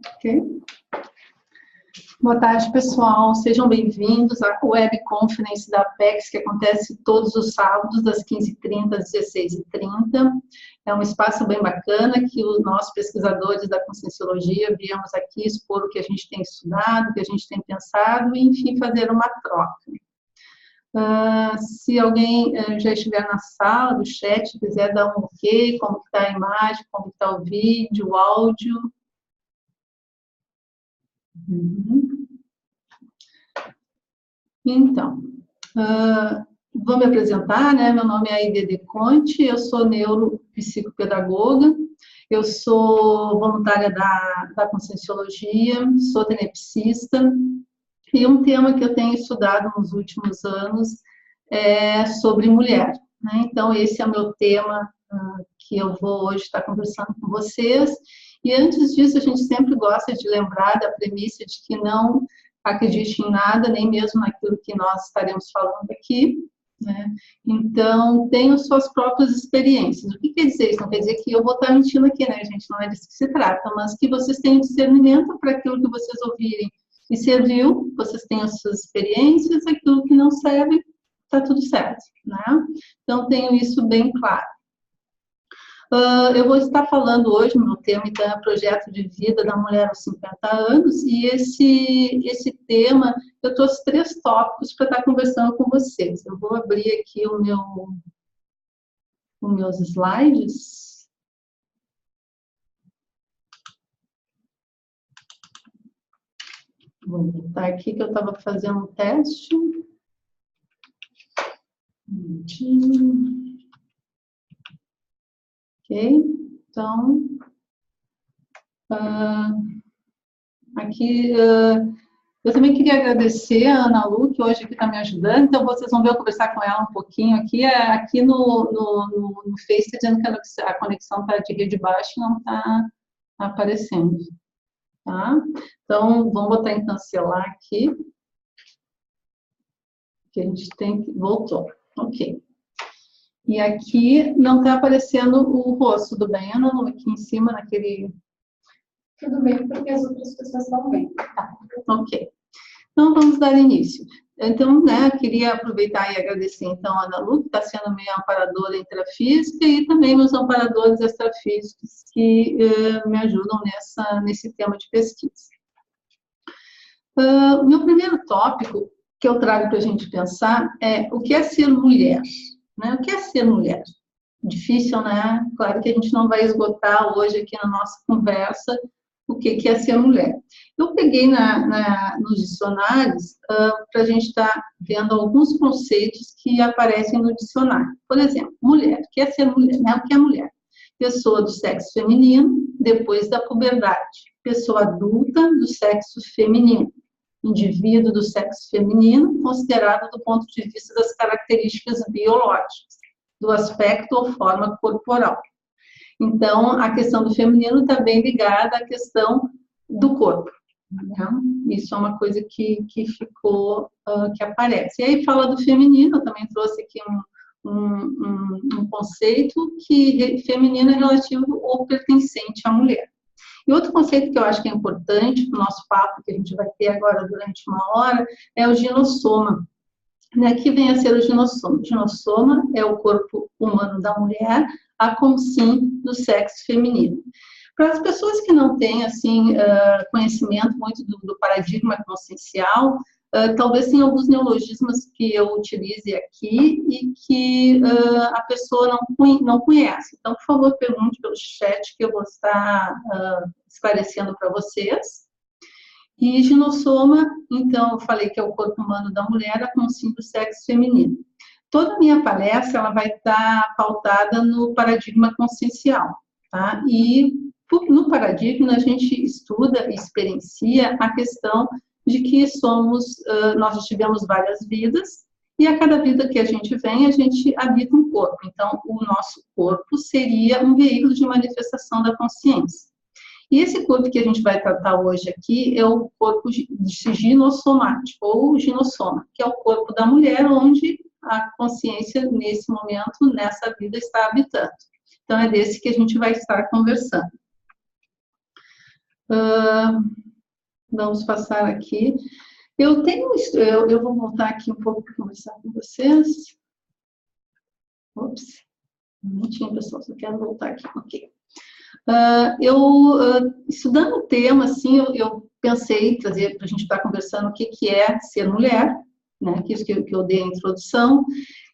Ok? Boa tarde, pessoal. Sejam bem-vindos à Web Conference da Apex, que acontece todos os sábados, das 15h30 às 16h30. É um espaço bem bacana que os nossos pesquisadores da Conscienciologia viemos aqui expor o que a gente tem estudado, o que a gente tem pensado e, enfim, fazer uma troca. Se alguém já estiver na sala do chat, quiser dar um ok, como está a imagem, como está o vídeo, o áudio. Então, vou me apresentar, né? Meu nome é Aide De Conte, eu sou neuropsicopedagoga, eu sou voluntária da Conscienciologia, sou tenepsista, e um tema que eu tenho estudado nos últimos anos é sobre mulher, né? Então, esse é o meu tema que eu vou hoje estar conversando com vocês. E antes disso, a gente sempre gosta de lembrar da premissa de que não acredite em nada, nem mesmo naquilo que nós estaremos falando aqui, né? Então, tenham suas próprias experiências. O que quer dizer isso? Não quer dizer que eu vou estar mentindo aqui, né, gente? Não é disso que se trata, mas que vocês tenham discernimento para aquilo que vocês ouvirem e serviu, vocês tenham as suas experiências, aquilo que não serve, está tudo certo, né? Então, tenho isso bem claro. Eu vou estar falando hoje, meu tema então, é projeto de vida da mulher aos 50 anos, e esse tema, eu trouxe 3 tópicos para estar conversando com vocês. Eu vou abrir aqui os meus slides. Vou botar aqui que eu estava fazendo um teste. Ok, então, aqui, eu também queria agradecer a Ana Lu, que hoje aqui está me ajudando, então vocês vão ver eu conversar com ela um pouquinho aqui, aqui no Face, dizendo que a conexão está de rede baixa e não está aparecendo, tá? Então, vamos botar em cancelar aqui, que a gente tem que... Voltou, ok. E aqui não está aparecendo o rosto, tudo bem, Ana Lu, aqui em cima, naquele... Tudo bem, porque as outras pessoas estão bem. Tá, ok. Então, vamos dar início. Então, né, queria aproveitar e agradecer, então, a Ana Lu, que está sendo minha amparadora intrafísica, e também meus amparadores extrafísicos, que me ajudam nesse tema de pesquisa. O meu primeiro tópico que eu trago para a gente pensar é o que é ser mulher, né? O que é ser mulher? Difícil, né? Claro que a gente não vai esgotar hoje aqui na nossa conversa o que é ser mulher. Eu peguei nos dicionários para a gente estar vendo alguns conceitos que aparecem no dicionário. Por exemplo, mulher. O que é ser mulher? Né? O que é mulher? Pessoa do sexo feminino, depois da puberdade. Pessoa adulta do sexo feminino. Indivíduo do sexo feminino, considerado do ponto de vista das características biológicas, do aspecto ou forma corporal. Então, a questão do feminino está bem ligada à questão do corpo, né? Isso é uma coisa que ficou, que aparece. E aí fala do feminino, eu também trouxe aqui um conceito que feminino é relativo ou pertencente à mulher. E outro conceito que eu acho que é importante para o nosso papo, que a gente vai ter agora durante uma hora, é o ginossoma. Né, que vem a ser o ginossoma. O ginossoma é o corpo humano da mulher, a consim do sexo feminino. Para as pessoas que não têm assim, conhecimento muito do paradigma consciencial, talvez tenha alguns neologismos que eu utilize aqui e que a pessoa não conhece. Então, por favor, pergunte pelo chat que eu vou estar esclarecendo para vocês. E ginossoma, então, eu falei que é o corpo humano da mulher, a consim do sexo feminino. Toda a minha palestra ela vai estar pautada no paradigma consciencial, tá? E no paradigma a gente estuda e experiencia a questão de que nós já tivemos várias vidas e a cada vida que a gente vem, a gente habita um corpo. Então, o nosso corpo seria um veículo de manifestação da consciência. E esse corpo que a gente vai tratar hoje aqui é o corpo ginossomático, ou ginossoma, que é o corpo da mulher, onde a consciência, nesse momento, nessa vida, está habitando. Então, é desse que a gente vai estar conversando. Vamos passar aqui. Eu vou voltar aqui um pouco para conversar com vocês. Ops, um minutinho, pessoal, só quero voltar aqui. Ok. Estudando o tema, assim, eu pensei em trazer para a gente estar conversando o que é ser mulher, né? Que isso que eu dei a introdução.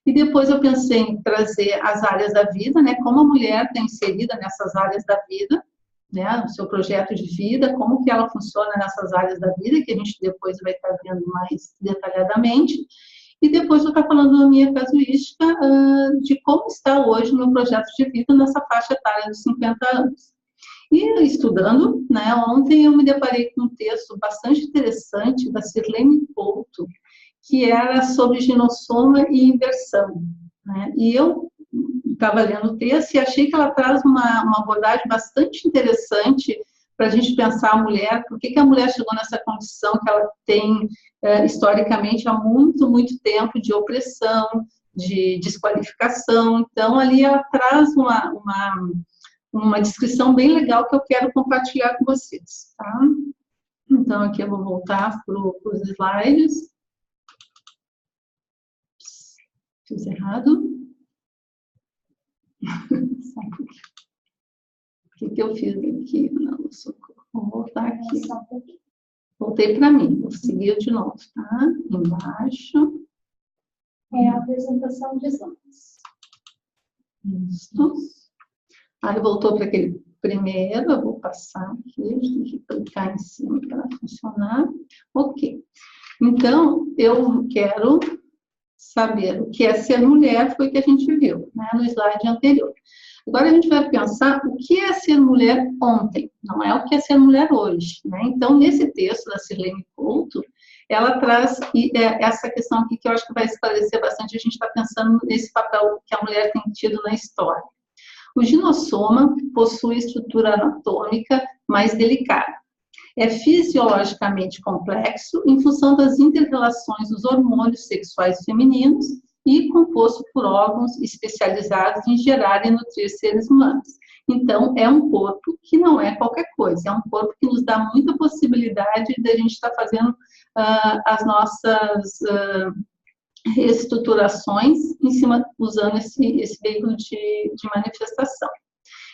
E depois eu pensei em trazer as áreas da vida, né? Como a mulher está inserida nessas áreas da vida, né, no seu projeto de vida, como que ela funciona nessas áreas da vida, que a gente depois vai estar vendo mais detalhadamente. E depois eu estou falando da minha casuística, de como está hoje o meu projeto de vida nessa faixa etária dos 50 anos. E estudando, né, ontem eu me deparei com um texto bastante interessante da Sirlene Couto, que era sobre ginossoma e inversão, né? E eu estava lendo o texto e achei que ela traz uma abordagem bastante interessante para a gente pensar a mulher, por que a mulher chegou nessa condição que ela tem, historicamente, há muito, muito tempo de opressão, de desqualificação. Então, ali ela traz uma descrição bem legal que eu quero compartilhar com vocês, tá? Então, aqui eu vou voltar para os slides. Fiz errado. O que eu fiz aqui? Não, socorro. Vou voltar aqui. Voltei para mim. Vou seguir de novo, tá? Embaixo. É a apresentação de slides. Isso. Aí voltou para aquele primeiro. Eu vou passar aqui. Tem que clicar em cima para funcionar. Ok. Então, eu quero saber o que é ser mulher, foi o que a gente viu, né, no slide anterior. Agora a gente vai pensar o que é ser mulher ontem, não é o que é ser mulher hoje, né? Então, nesse texto da Sirlene Couto, ela traz essa questão aqui que eu acho que vai esclarecer bastante, a gente está pensando nesse papel que a mulher tem tido na história. O ginossoma possui estrutura anatômica mais delicada. É fisiologicamente complexo em função das inter-relações dos hormônios sexuais femininos e composto por órgãos especializados em gerar e nutrir seres humanos. Então, é um corpo que não é qualquer coisa, é um corpo que nos dá muita possibilidade de a gente estar fazendo as nossas reestruturações em cima, usando esse veículo de manifestação.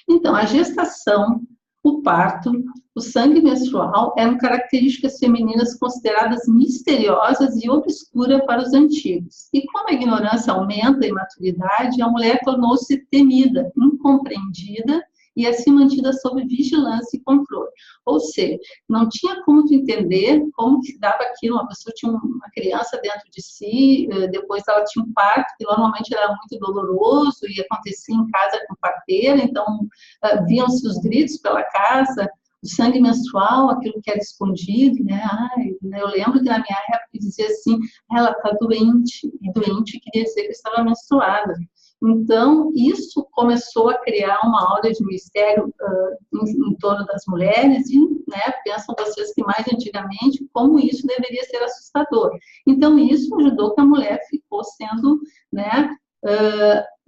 Então, a gestação, o parto, o sangue menstrual eram características femininas consideradas misteriosas e obscuras para os antigos. E como a ignorância aumenta a imaturidade, a mulher tornou-se temida, incompreendida e assim mantida sob vigilância e controle. Ou seja, não tinha como tu entender como que se dava aquilo. Uma pessoa tinha uma criança dentro de si, depois ela tinha um parto, que normalmente era muito doloroso e acontecia em casa com parteira, então viam-se os gritos pela casa, o sangue menstrual, aquilo que era escondido, né? Eu lembro que na minha época dizia assim, ela está doente, e doente queria dizer que estava menstruada. Então, isso começou a criar uma aura de mistério em torno das mulheres e, né, pensam vocês que mais antigamente, como isso deveria ser assustador. Então, isso ajudou que a mulher ficou sendo, né,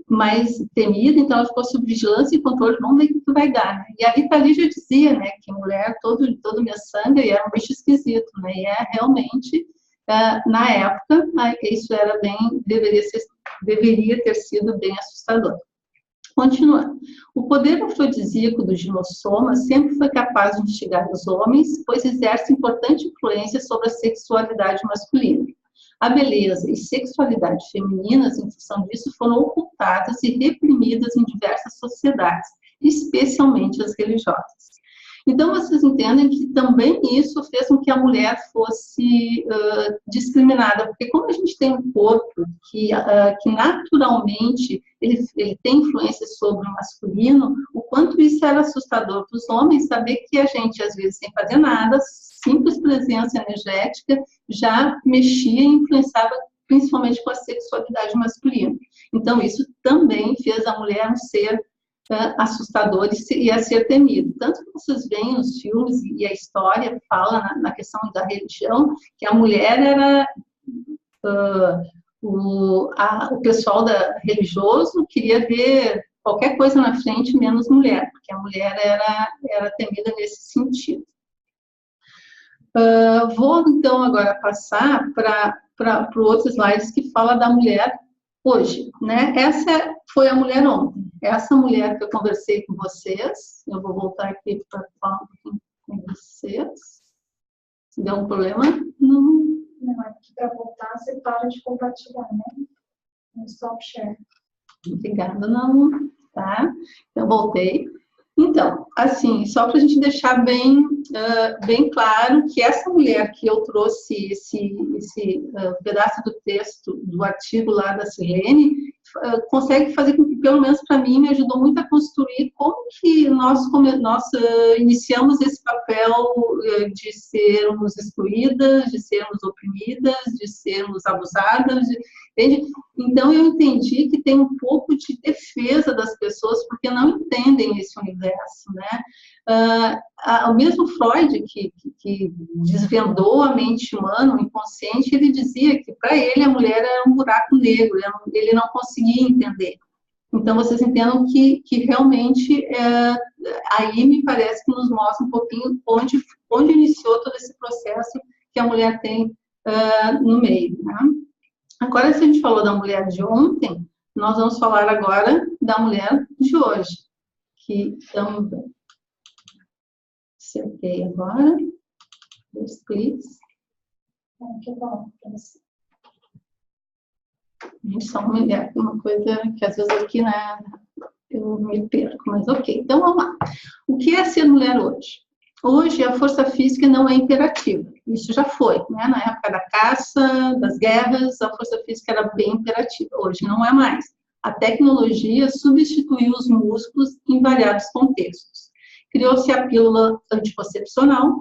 mais temida, então ela ficou sob vigilância e controle, vamos ver o que vai dar, né? E a Rita Lee já dizia, né, que mulher, todo minha sangue, era um bicho esquisito, né, e realmente, na época, isso era deveria ter sido bem assustador. Continuando, o poder afrodisíaco do ginossoma sempre foi capaz de instigar os homens, pois exerce importante influência sobre a sexualidade masculina. A beleza e sexualidade femininas, em função disso, foram ocultadas e reprimidas em diversas sociedades, especialmente as religiosas. Então, vocês entendem que também isso fez com que a mulher fosse discriminada, porque como a gente tem um corpo que naturalmente ele tem influência sobre o masculino, o quanto isso era assustador para os homens, saber que a gente, às vezes, sem fazer nada, simples presença energética, já mexia e influenciava principalmente com a sexualidade masculina. Então, isso também fez a mulher um ser assustador e a ser temido. Tanto que vocês veem nos filmes e a história fala na questão da religião, que a mulher era... o pessoal religioso queria ver qualquer coisa na frente, menos mulher, porque a mulher era temida nesse sentido. Vou, então, agora passar para o outro slide que fala da mulher hoje, né? Essa foi a mulher ontem. Essa mulher que eu conversei com vocês, eu vou voltar aqui para falar um pouquinho com vocês. Se deu um problema? Não. Não, aqui para voltar, você para de compartilhar, né? No stop share. Obrigada, não. Tá? Eu voltei. Então, assim, só para a gente deixar bem claro que essa mulher que eu trouxe esse pedaço do texto, do artigo lá da Silene, consegue fazer com que, pelo menos para mim, me ajudou muito a construir como que nós iniciamos esse papel de sermos excluídas, de sermos oprimidas, de sermos abusadas, entende? Então, eu entendi que tem um pouco de defesa das pessoas porque não entendem esse universo, né? O mesmo Freud, que desvendou a mente humana, o inconsciente, ele dizia que, para ele, a mulher era um buraco negro, ele não conseguia entender. Então, vocês entendam que realmente, aí me parece que nos mostra um pouquinho onde iniciou todo esse processo que a mulher tem no meio, né? Agora, se a gente falou da mulher de ontem, nós vamos falar agora da mulher de hoje, que também... Acertei agora. 2 cliques. Que bom para você. Gente, só uma coisa que às vezes aqui, né, eu me perco, mas ok. Então, vamos lá. O que é ser mulher hoje? Hoje, a força física não é imperativa. Isso já foi, né? Na época da caça, das guerras, a força física era bem imperativa. Hoje não é mais. A tecnologia substituiu os músculos em variados contextos. Criou-se a pílula anticoncepcional,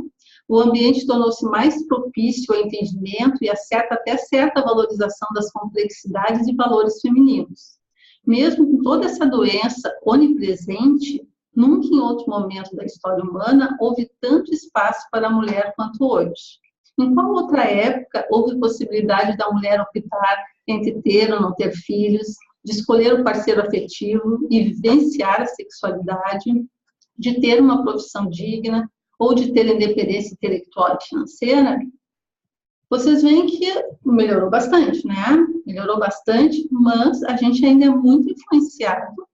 o ambiente tornou-se mais propício ao entendimento e até certa valorização das complexidades e valores femininos. Mesmo com toda essa doença onipresente, nunca em outro momento da história humana houve tanto espaço para a mulher quanto hoje. Em qual outra época houve possibilidade da mulher optar entre ter ou não ter filhos, de escolher o parceiro afetivo e vivenciar a sexualidade, de ter uma profissão digna ou de ter independência intelectual e financeira? Vocês veem que melhorou bastante, né? Melhorou bastante, mas a gente ainda é muito influenciado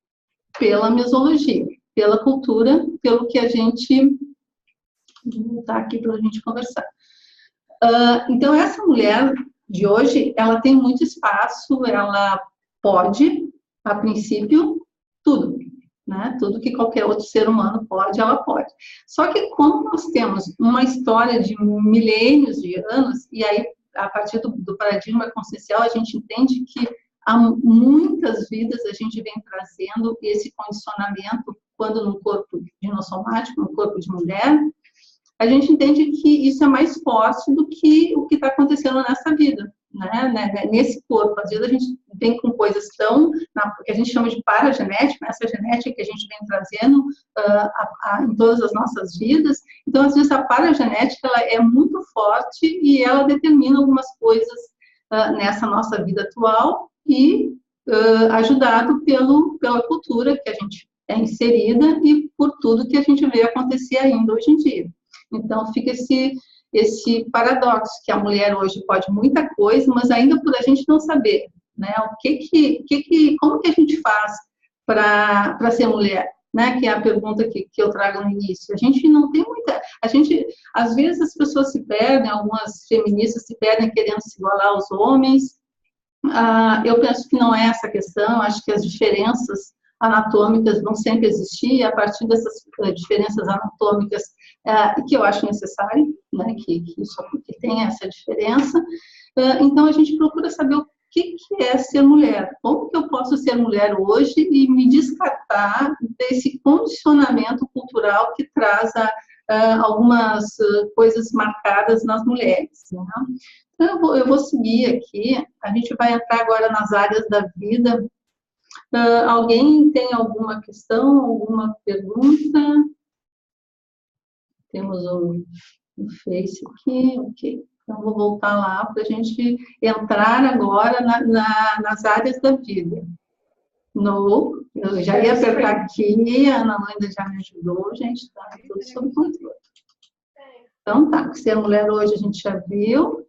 pela mesologia, pela cultura, pelo que a gente... Vou voltar aqui para a gente conversar. Então, essa mulher de hoje, ela tem muito espaço, ela pode, a princípio, tudo. Né? Tudo que qualquer outro ser humano pode, ela pode. Só que como nós temos uma história de milênios de anos, e aí, a partir do paradigma consciencial, a gente entende que há muitas vidas a gente vem trazendo esse condicionamento, quando no corpo dinossomático, no corpo de mulher, a gente entende que isso é mais forte do que o que está acontecendo nessa vida, né? Nesse corpo. Às vezes a gente vem com coisas que a gente chama de paragenética, essa genética que a gente vem trazendo em todas as nossas vidas. Então, às vezes, a paragenética ela é muito forte e ela determina algumas coisas nessa nossa vida atual e ajudado pela cultura que a gente é inserida e por tudo que a gente vê acontecer ainda hoje em dia. Então, fica esse paradoxo, que a mulher hoje pode muita coisa, mas ainda por a gente não saber, né? Como que a gente faz para ser mulher, né? Que é a pergunta que eu trago no início. A gente não tem muita... às vezes as pessoas se perdem, algumas feministas se perdem querendo se igualar aos homens. Eu penso que não é essa a questão, acho que as diferenças anatômicas vão sempre existir, e a partir dessas diferenças anatômicas que eu acho necessário, né, que tem essa diferença, então a gente procura saber o que é ser mulher, como que eu posso ser mulher hoje e me descartar desse condicionamento cultural que traz algumas coisas marcadas nas mulheres, né? Então, eu vou seguir aqui, a gente vai entrar agora nas áreas da vida. Alguém tem alguma questão, alguma pergunta? Temos o Face aqui, ok. Então, vou voltar lá para a gente entrar agora nas áreas da vida. Eu já ia apertar aqui, a Ana ainda já me ajudou, gente, tá tudo sob controle. Então tá, ser mulher hoje a gente já viu.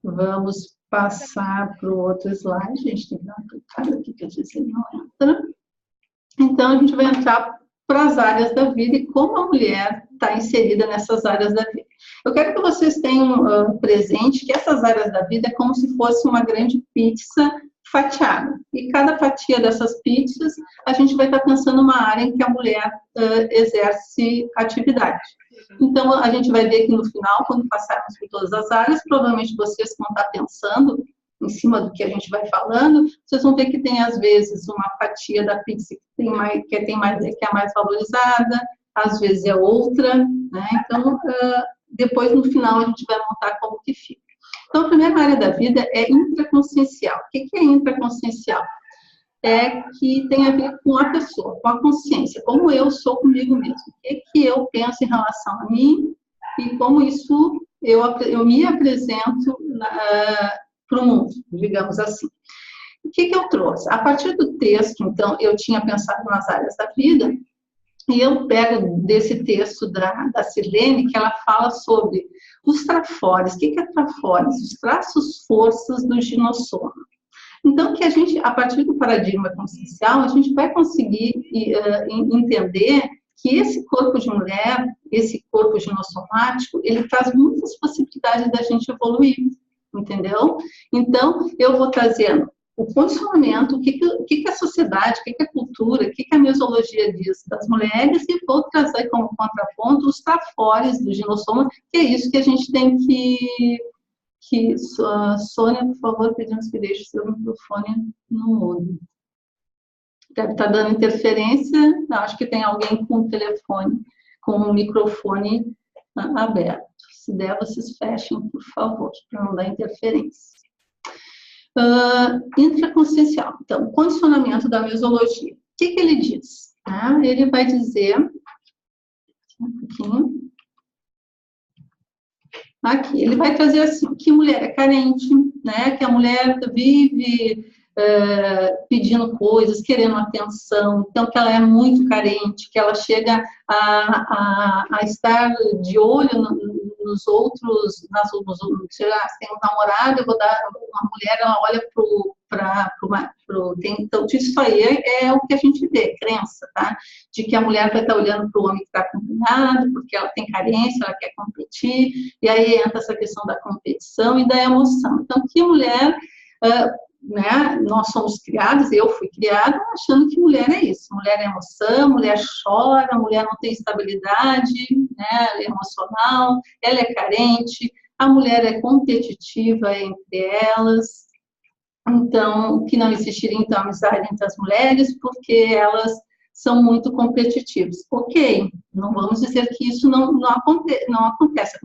Vamos passar para o outro slide. A gente tem que dar uma clicada aqui que às vezes ele não entra. Então a gente vai entrar para as áreas da vida e como a mulher está inserida nessas áreas da vida. Eu quero que vocês tenham presente que essas áreas da vida é como se fosse uma grande pizza fatiada. E cada fatia dessas pizzas, a gente vai estar pensando numa área em que a mulher exerce atividade. Então, a gente vai ver que no final, quando passarmos por todas as áreas, provavelmente vocês vão estar pensando em cima do que a gente vai falando, vocês vão ver que tem, às vezes, uma fatia da pizza que é mais valorizada, às vezes é outra, né? Então, depois, no final, a gente vai montar como que fica. Então, a primeira área da vida é intraconsciencial. O que é intraconsciencial? É que tem a ver com a pessoa, com a consciência, como eu sou comigo mesmo, o que eu penso em relação a mim e como isso eu me apresento para o mundo, digamos assim. O que eu trouxe? A partir do texto, então, eu tinha pensado nas áreas da vida, e eu pego desse texto da Sirlene, que ela fala sobre os trafores. O que é trafores? Os traços forças do ginossoma. Então, que a gente, a partir do paradigma consciencial, a gente vai conseguir entender que esse corpo de mulher, esse corpo ginossomático, ele traz muitas possibilidades da gente evoluir, entendeu? Então, eu vou trazendo o condicionamento, o que a sociedade, o que a cultura, o que a mesologia diz das mulheres, e vou trazer como contraponto os trafores do ginossoma, que é isso que a gente tem que Sônia, por favor, pedimos que deixe o seu microfone no mudo. Deve estar dando interferência, acho que tem alguém com o telefone, com o microfone aberto. Se der, vocês fechem, por favor, para não dar interferência. Intraconsciencial. Então, condicionamento da mesologia. O que ele diz? Ele vai dizer... Um pouquinho. Aqui, ele vai trazer assim, que mulher é carente, né? Que a mulher vive pedindo coisas, querendo atenção, então que ela é muito carente, que ela chega a estar de olho nos outros, sei lá, se tem um namorado, eu vou dar uma mulher, ela olha então, isso aí é o que a gente vê, crença, tá? De que a mulher vai estar olhando para o homem que está acompanhado, porque ela tem carência, ela quer competir, e aí entra essa questão da competição e da emoção. Então, que mulher, né, nós somos criados, eu fui criada achando que mulher é isso, mulher é emoção, mulher chora, mulher não tem estabilidade, né, emocional, ela é carente, a mulher é competitiva entre elas. Então, que não existiria, então, amizade entre as mulheres, porque elas são muito competitivas. Ok, não vamos dizer que isso não acontece,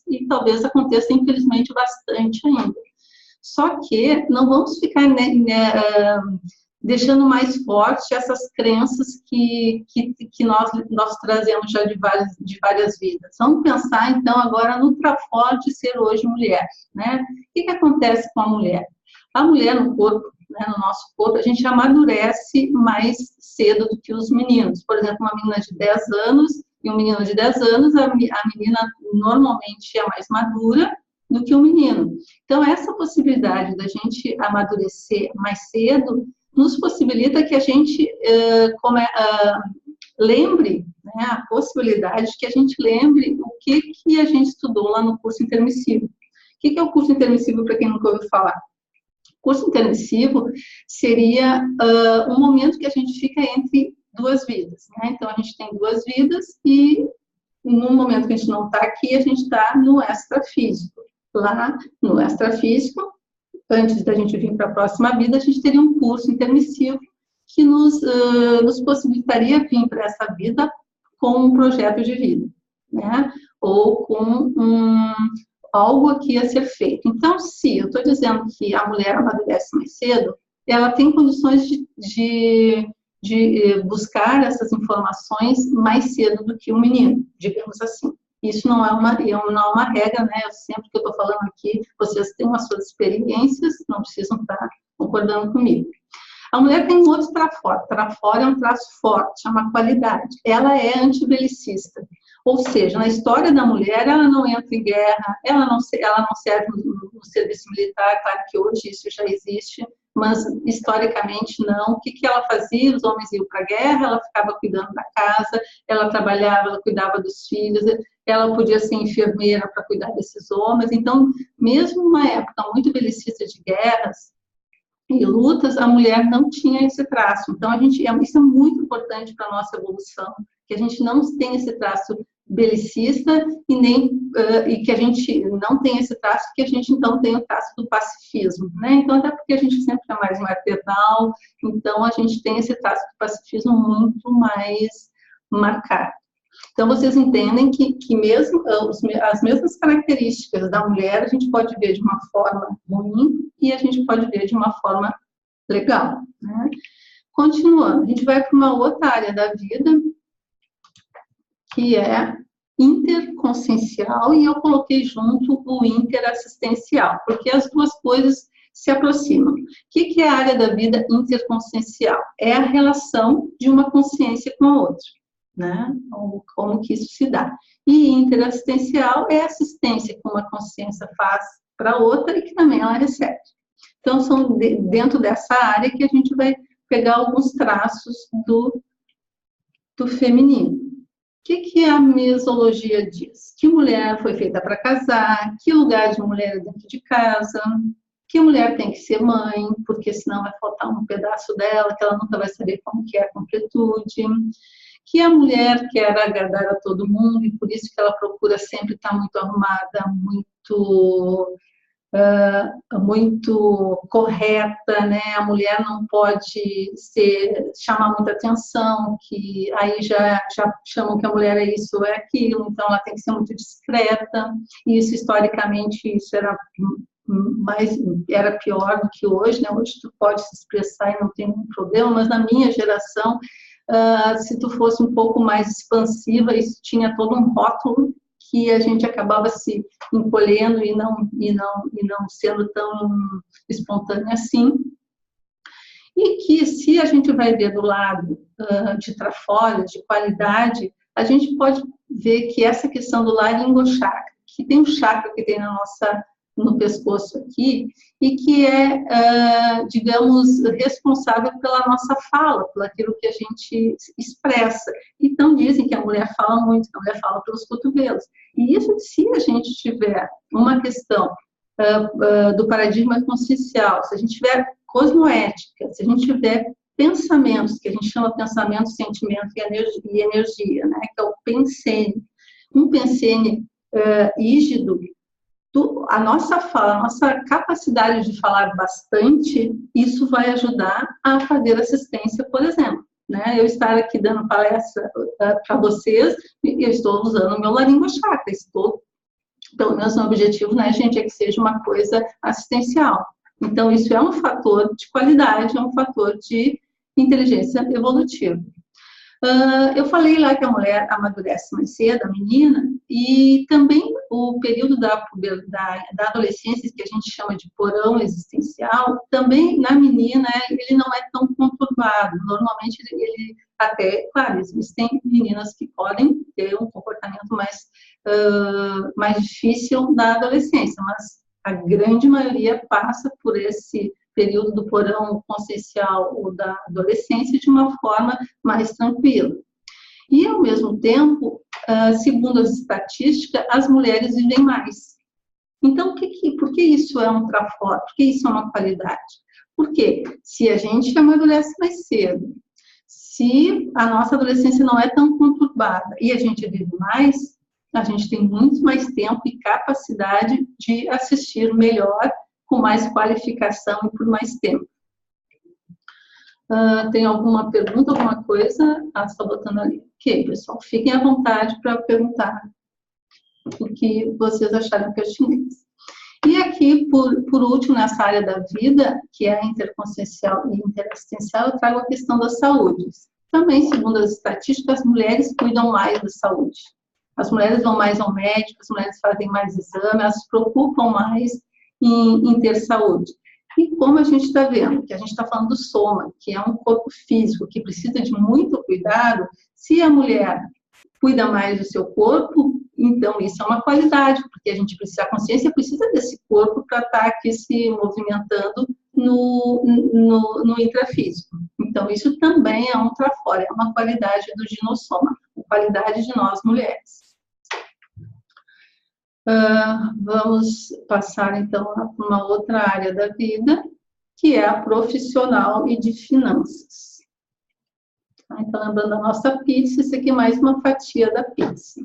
e talvez aconteça, infelizmente, bastante ainda. Só que não vamos ficar deixando mais forte essas crenças que nós trazemos já de várias vidas. Vamos pensar, então, agora no trafor de ser hoje mulher, né? O que acontece com a mulher? A mulher no corpo, né, no nosso corpo, a gente amadurece mais cedo do que os meninos. Por exemplo, uma menina de 10 anos e um menino de 10 anos, a menina normalmente é mais madura do que o menino. Então, essa possibilidade da gente amadurecer mais cedo nos possibilita que a gente lembre, né, a possibilidade de que a gente lembre o que a gente estudou lá no curso intermissivo. O que é o curso intermissivo, para quem nunca ouviu falar? O curso intermissivo seria um momento que a gente fica entre duas vidas, né? Então, a gente tem duas vidas e no momento que a gente não está aqui, a gente está no extrafísico. Lá no extrafísico, antes da gente vir para a próxima vida, a gente teria um curso intermissivo que nos possibilitaria vir para essa vida com um projeto de vida, né? Ou com algo aqui a ser feito. Então, se eu estou dizendo que a mulher amadurece mais cedo, ela tem condições de buscar essas informações mais cedo do que o menino, digamos assim. Isso não é uma regra, né? Sempre que eu estou falando aqui, vocês têm as suas experiências, não precisam estar concordando comigo. A mulher tem um outro trafor. Trafor é um traço forte, é uma qualidade. Ela é antibelicista. Ou seja, na história da mulher, ela não entra em guerra, ela não serve no serviço militar, claro que hoje isso já existe, mas historicamente não. O que ela fazia? Os homens iam para a guerra, ela ficava cuidando da casa, ela trabalhava, ela cuidava dos filhos, ela podia ser enfermeira para cuidar desses homens. Então, mesmo numa época muito belicista de guerras e lutas, a mulher não tinha esse traço. Então, isso é muito importante para a nossa evolução, que a gente não tem esse traço belicista e que a gente não tem esse traço, que a gente então tem o traço do pacifismo, né? Então, até porque a gente sempre é mais maternal, então a gente tem esse traço do pacifismo muito mais marcado. Então, vocês entendem que mesmo as mesmas características da mulher, a gente pode ver de uma forma ruim e a gente pode ver de uma forma legal, né? Continuando, a gente vai para uma outra área da vida, que é interconsciencial, e eu coloquei junto o interassistencial, porque as duas coisas se aproximam. O que é a área da vida interconsciencial? É a relação de uma consciência com a outra, né? Como que isso se dá. E interassistencial é a assistência que uma consciência faz para a outra e que também ela recebe. Então, são dentro dessa área que a gente vai pegar alguns traços do feminino. O que a mesologia diz? Que mulher foi feita para casar, que lugar de mulher é dentro de casa, que mulher tem que ser mãe, porque senão vai faltar um pedaço dela, que ela nunca vai saber como que é a completude, que a mulher quer agradar a todo mundo e por isso que ela procura sempre estar muito arrumada, muito correta, né? A mulher não pode chamar muita atenção, que aí já chamam que a mulher é isso ou é aquilo, então ela tem que ser muito discreta, e isso historicamente isso era pior do que hoje, né? Hoje tu pode se expressar e não tem nenhum problema, mas na minha geração, se tu fosse um pouco mais expansiva, isso tinha todo um rótulo que a gente acabava se encolhendo e não sendo tão espontânea assim. E que, se a gente vai ver do lado de trafólio, de qualidade, a gente pode ver que essa questão do laringochakra, que tem um chakra que tem no pescoço aqui, e que é, digamos, responsável pela nossa fala, por aquilo que a gente expressa. Então, dizem que a mulher fala muito, que a mulher fala pelos cotovelos. E isso, se a gente tiver uma questão do paradigma consciencial, se a gente tiver cosmoética, se a gente tiver pensamentos, que a gente chama pensamento, sentimento e energia, né, que é o pensene. Um pensene rígido, a nossa fala, a nossa capacidade de falar bastante, isso vai ajudar a fazer assistência, por exemplo. Né? Eu estar aqui dando palestra para vocês, eu estou usando o meu laringochakra, pelo menos o meu objetivo, né, gente, é que seja uma coisa assistencial. Então, isso é um fator de qualidade, é um fator de inteligência evolutiva. Eu falei lá que a mulher amadurece mais cedo, a menina, e também o período da adolescência, que a gente chama de porão existencial, também na menina ele não é tão conturbado. Normalmente ele até, claro, existem meninas que podem ter um comportamento mais difícil na adolescência, mas a grande maioria passa por esse período do porão consciencial ou da adolescência de uma forma mais tranquila. E, ao mesmo tempo, segundo as estatísticas, as mulheres vivem mais. Então, por que isso é um trafora? Por que isso é uma qualidade? Porque se a gente amadurece mais cedo, se a nossa adolescência não é tão conturbada e a gente vive mais, a gente tem muito mais tempo e capacidade de assistir melhor, com mais qualificação e por mais tempo. Tem alguma pergunta, alguma coisa? Estou botando ali. Ok, pessoal, fiquem à vontade para perguntar o que vocês acharem pertinente. E aqui, por último, nessa área da vida, que é a interconsciencial e interassistencial, eu trago a questão da saúde. Também, segundo as estatísticas, as mulheres cuidam mais da saúde. As mulheres vão mais ao médico, as mulheres fazem mais exames, elas se preocupam mais em ter saúde. E como a gente está vendo, que a gente está falando do soma, que é um corpo físico que precisa de muito cuidado, se a mulher cuida mais do seu corpo, então isso é uma qualidade, porque a consciência precisa desse corpo para estar aqui se movimentando no intrafísico. Então, isso também é um trafora, é uma qualidade do ginossoma, uma qualidade de nós mulheres. Vamos passar, então, para uma outra área da vida, que é a profissional e de finanças. Então, lembrando a nossa pizza, isso aqui é mais uma fatia da pizza.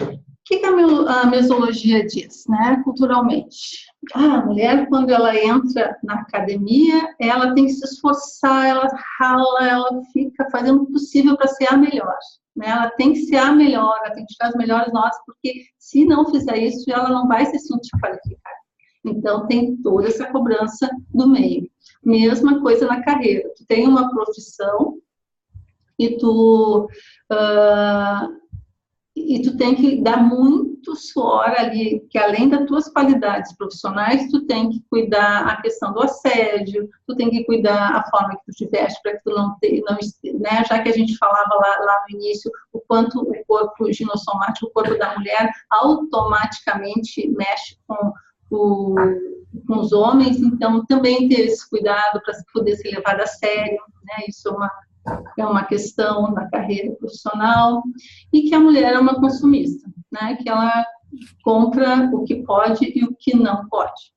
O que a mesologia diz, né, culturalmente? A mulher, quando ela entra na academia, ela tem que se esforçar, ela rala, ela fica fazendo o possível para ser a melhor. Né? Ela tem que ser a melhor, ela tem que tirar as melhores notas, porque se não fizer isso, ela não vai se sentir qualificada. Então, tem toda essa cobrança do meio. Mesma coisa na carreira. Tu tem uma profissão e tu tem que dar muito suor ali, que além das tuas qualidades profissionais, tu tem que cuidar a questão do assédio, tu tem que cuidar a forma que tu te veste para que tu não, né, já que a gente falava lá no início, o quanto o corpo ginossomático, o corpo da mulher, automaticamente mexe com os homens, então também ter esse cuidado para poder ser levado a sério, né, isso é uma questão na carreira profissional, e que a mulher é uma consumista, né? Que ela compra o que pode e o que não pode.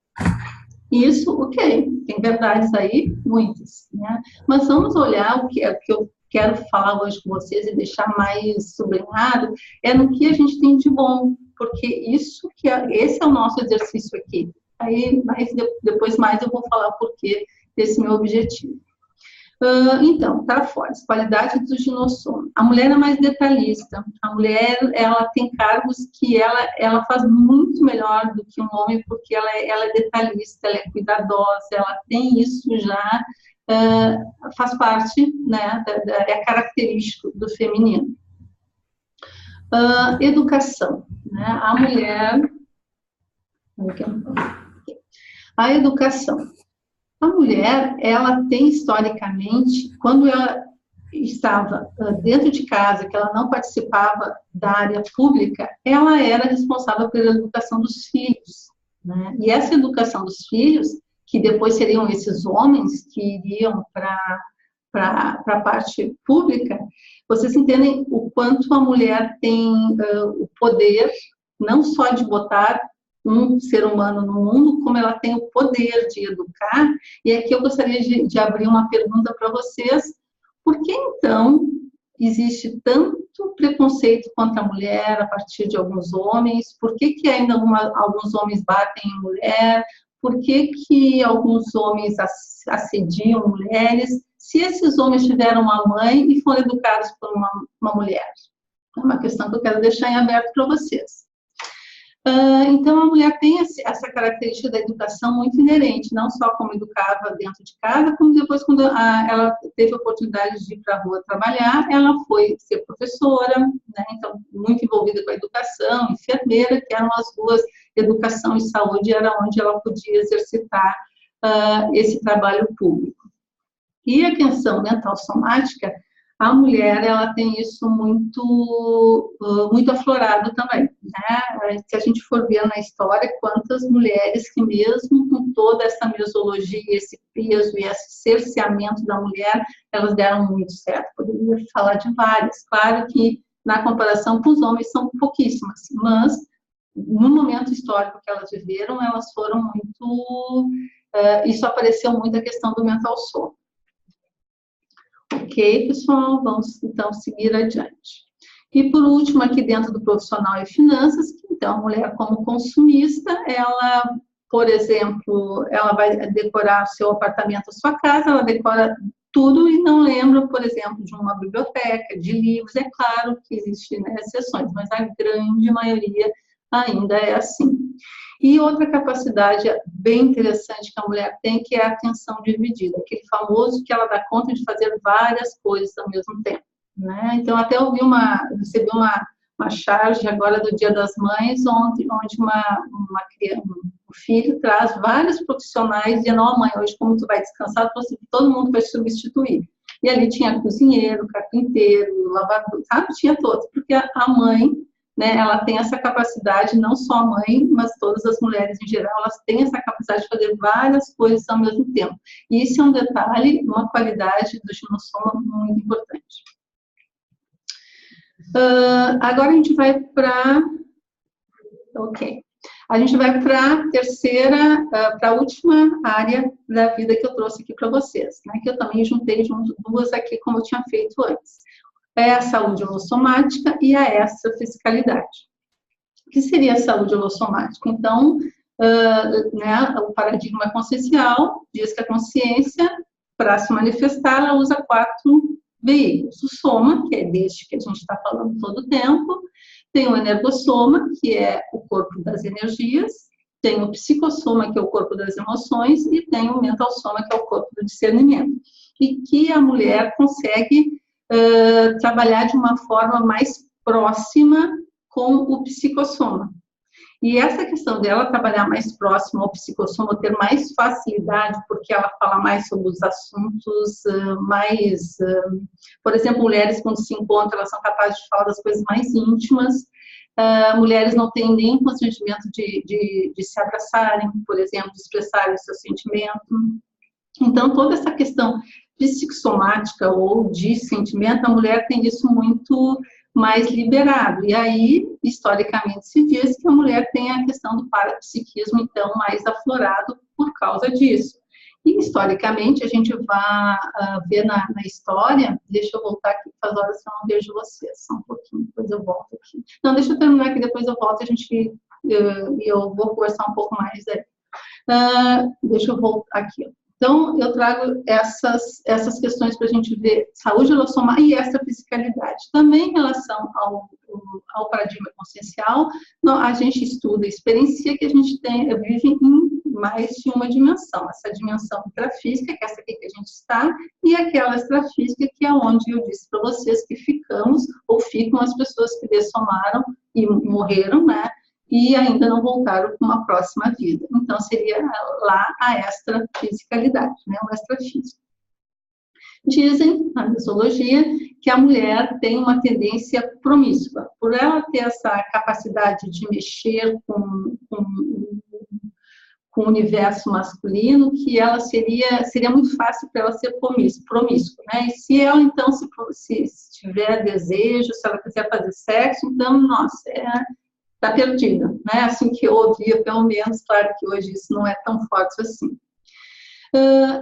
Isso, ok, tem verdades aí, muitas, né? Mas vamos olhar o que eu quero falar hoje com vocês e deixar mais sublinhado, é no que a gente tem de bom, porque esse é o nosso exercício aqui. Aí, depois mais eu vou falar o porquê desse meu objetivo. Então, trafores, qualidade do ginossoma. A mulher é mais detalhista. A mulher, ela tem cargos que ela faz muito melhor do que um homem, porque ela é detalhista, ela é cuidadosa, ela tem isso já, faz parte, né, é característico do feminino. Educação, né? A mulher... A educação. A mulher, ela tem historicamente, quando ela estava dentro de casa, que ela não participava da área pública, ela era responsável pela educação dos filhos, né? E essa educação dos filhos, que depois seriam esses homens que iriam para a parte pública, vocês entendem o quanto a mulher tem o poder, não só de botar um ser humano no mundo, como ela tem o poder de educar. E aqui eu gostaria de abrir uma pergunta para vocês. Por que, então, existe tanto preconceito contra a mulher a partir de alguns homens? Por que ainda alguns homens batem em mulher? Por que alguns homens assediam mulheres? Se esses homens tiveram uma mãe e foram educados por uma mulher? É uma questão que eu quero deixar em aberto para vocês. Então, a mulher tem essa característica da educação muito inerente, não só como educava dentro de casa, como depois, quando ela teve a oportunidade de ir para a rua trabalhar, ela foi ser professora, né? Então, muito envolvida com a educação, enfermeira, que eram as duas, educação e saúde, era onde ela podia exercitar esse trabalho público. E a questão mental somática, a mulher, ela tem isso muito aflorado também, né? Se a gente for ver na história, quantas mulheres que mesmo com toda essa mesologia, esse peso e esse cerceamento da mulher, elas deram muito certo. Poderia falar de várias. Claro que, na comparação com os homens, são pouquíssimas, mas no momento histórico que elas viveram, elas foram muito... isso apareceu muito a questão do mental soma. Ok, pessoal, vamos então seguir adiante. E por último, aqui dentro do profissional e finanças, então a mulher como consumista, ela, por exemplo, ela vai decorar o seu apartamento, a sua casa, ela decora tudo e não lembra, por exemplo, de uma biblioteca, de livros. É claro que existem, né, exceções, mas a grande maioria ainda é assim. E outra capacidade bem interessante que a mulher tem, que é a atenção dividida, aquele famoso que ela dá conta de fazer várias coisas ao mesmo tempo, né? Então, até recebi uma charge agora do Dia das Mães, onde um filho traz vários profissionais dizendo: ó, mãe, hoje como tu vai descansar, todo mundo vai te substituir. E ali tinha cozinheiro, carpinteiro, lavador, sabe? Tinha todos, porque a mãe, né, ela tem essa capacidade, não só a mãe, mas todas as mulheres em geral, elas têm essa capacidade de fazer várias coisas ao mesmo tempo. E isso é um detalhe, uma qualidade do ginossoma muito importante. Agora a gente vai para... Ok. A gente vai para a terceira, para a última área da vida que eu trouxe aqui para vocês, né? Que eu também juntei duas aqui, como eu tinha feito antes. É a saúde holossomática e a extrafisicalidade. O que seria a saúde holossomática? Então, né, o paradigma consciencial diz que a consciência, para se manifestar, ela usa 4 veículos. O soma, que é deste que a gente está falando todo o tempo, tem o energossoma, que é o corpo das energias, tem o psicossoma, que é o corpo das emoções, e tem o mentalsoma, que é o corpo do discernimento. E que a mulher consegue trabalhar de uma forma mais próxima com o psicossoma. E essa questão dela trabalhar mais próximo ao psicossoma, ter mais facilidade, porque ela fala mais sobre os assuntos mais... por exemplo, mulheres quando se encontram, elas são capazes de falar das coisas mais íntimas. Mulheres não têm nem constrangimento de se abraçarem, por exemplo, de expressarem o seu sentimento. Então, toda essa questão psicossomática ou de sentimento, a mulher tem isso muito mais liberado. E aí, historicamente, se diz que a mulher tem a questão do parapsiquismo, então, mais aflorado por causa disso. E, historicamente, a gente vai ver na história... Deixa eu voltar aqui, faz horas que eu não vejo vocês, só um pouquinho, depois eu volto aqui. Não, deixa eu terminar aqui, depois eu volto, eu vou conversar um pouco mais aí. Deixa eu voltar aqui, Então, eu trago essas questões para a gente ver saúde holossomática e extrafisicalidade. Também em relação ao paradigma consciencial, a gente estuda e experiencia que a gente vive em mais de uma dimensão. Essa dimensão intrafísica, que é essa aqui que a gente está, e aquela extrafísica, que é onde eu disse para vocês que ficamos, ou ficam as pessoas que dessomaram e morreram, né? E ainda não voltaram para uma próxima vida. Então, seria lá a extrafisicalidade, né? O extrafísico. Dizem, na mixologia, que a mulher tem uma tendência promíscua. Por ela ter essa capacidade de mexer com o universo masculino, que ela seria muito fácil para ela ser promíscua, né? E se ela, então, se tiver desejo, se ela quiser fazer sexo, então, nossa, está perdida, né? Assim que eu ouvia, pelo menos, claro que hoje isso não é tão forte assim.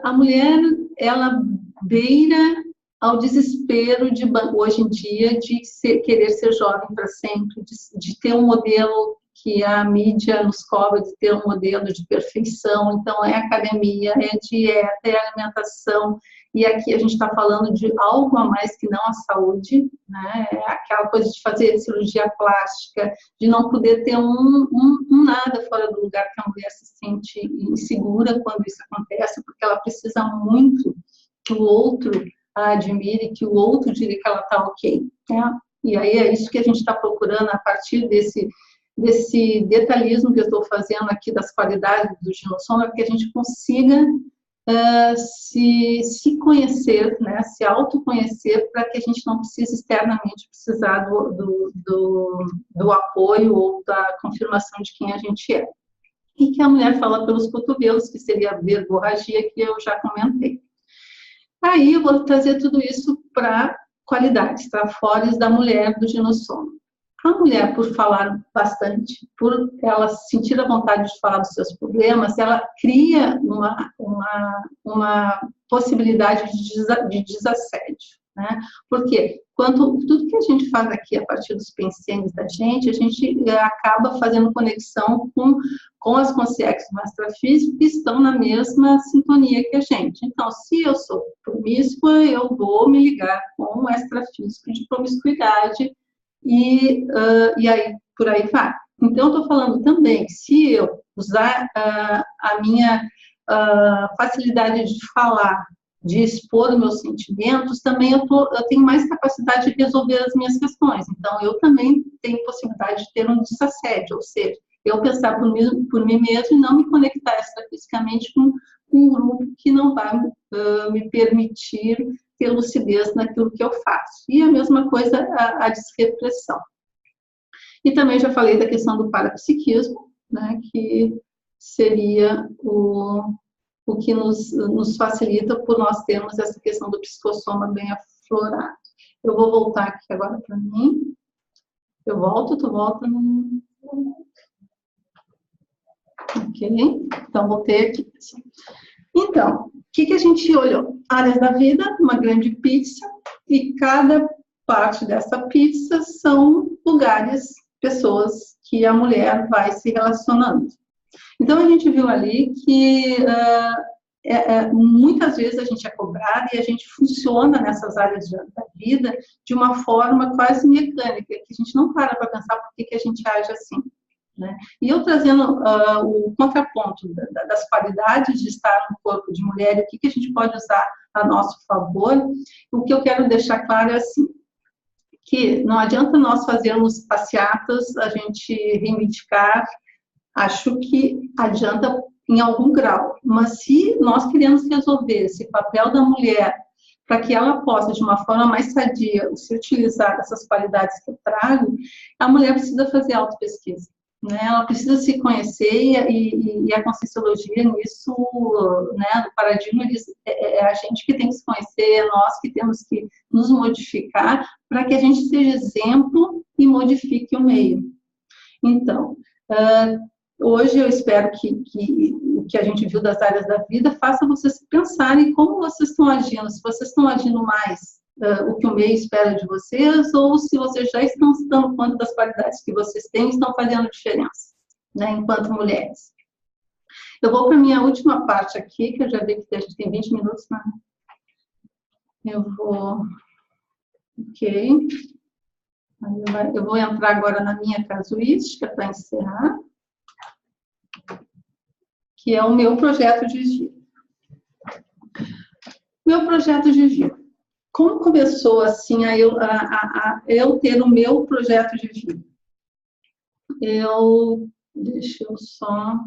A mulher, ela beira ao desespero hoje em dia de querer ser jovem para sempre, de ter um modelo que a mídia nos cobra, de ter um modelo de perfeição. Então, é academia, é dieta, é alimentação. E aqui a gente está falando de algo a mais que não a saúde, né? É aquela coisa de fazer cirurgia plástica, de não poder ter um nada fora do lugar, que a mulher se sente insegura quando isso acontece, porque ela precisa muito que o outro a admire, que o outro diga que ela está ok, né? E aí é isso que a gente está procurando a partir desse detalhismo que eu estou fazendo aqui das qualidades do ginossoma, que a gente consiga se conhecer, né, se autoconhecer, para que a gente não precise externamente precisar do apoio ou da confirmação de quem a gente é. E que a mulher fala pelos cotovelos, que seria a verborragia, que eu já comentei. Aí eu vou trazer tudo isso para qualidades, trafores da mulher do ginossoma. A mulher, por falar bastante, por ela sentir a vontade de falar dos seus problemas, ela cria uma possibilidade de desassédio, né? Porque tudo que a gente faz aqui a partir dos pensenes da gente, a gente acaba fazendo conexão com as consciências do extrafísico que estão na mesma sintonia que a gente. Então, se eu sou promíscua, eu vou me ligar com o extrafísico de promiscuidade, e aí, por aí vai. Então, eu estou falando também, se eu usar a minha facilidade de falar, de expor os meus sentimentos, também eu tenho mais capacidade de resolver as minhas questões. Então, eu também tenho possibilidade de ter um desassédio, ou seja, eu pensar por mim mesmo e não me conectar extrafisicamente com um grupo que não vai me permitir ter lucidez naquilo que eu faço. E a mesma coisa a desrepressão. E também já falei da questão do parapsiquismo, né, que seria o que nos facilita por nós termos essa questão do psicossoma bem aflorado. Eu vou voltar aqui agora para mim. Eu volto, tu volta no... Ok, então voltei aqui. Então, o que a gente olhou? Áreas da vida, uma grande pizza, e cada parte dessa pizza são lugares, pessoas que a mulher vai se relacionando. Então, a gente viu ali que muitas vezes a gente é cobrada e a gente funciona nessas áreas da vida de uma forma quase mecânica, que a gente não para pensar por que a gente age assim. Né? E eu trazendo o contraponto das qualidades de estar no corpo de mulher, o que a gente pode usar a nosso favor, o que eu quero deixar claro é assim, que não adianta nós fazermos passeatas, a gente reivindicar, acho que adianta em algum grau, mas se nós queremos resolver esse papel da mulher para que ela possa, de uma forma mais sadia, se utilizar dessas qualidades que eu trago, a mulher precisa fazer autopesquisa. Né? Ela precisa se conhecer e a Conscienciologia nisso, né, no paradigma, é a gente que tem que se conhecer, é nós que temos que nos modificar para que a gente seja exemplo e modifique o meio. Então, hoje eu espero que o que a gente viu das áreas da vida faça vocês pensarem como vocês estão agindo, se vocês estão agindo mais o que o meio espera de vocês, ou se vocês já estão se dando conta das qualidades que vocês têm e estão fazendo diferença, né, enquanto mulheres. Eu vou para a minha última parte aqui, que eu já vi que a gente tem 20 minutos, né? Eu vou... Ok. Eu vou entrar agora na minha casuística para encerrar, que é o meu projeto de vida. Meu projeto de vida. Como começou assim a eu ter o meu projeto de vida? Deixa eu só...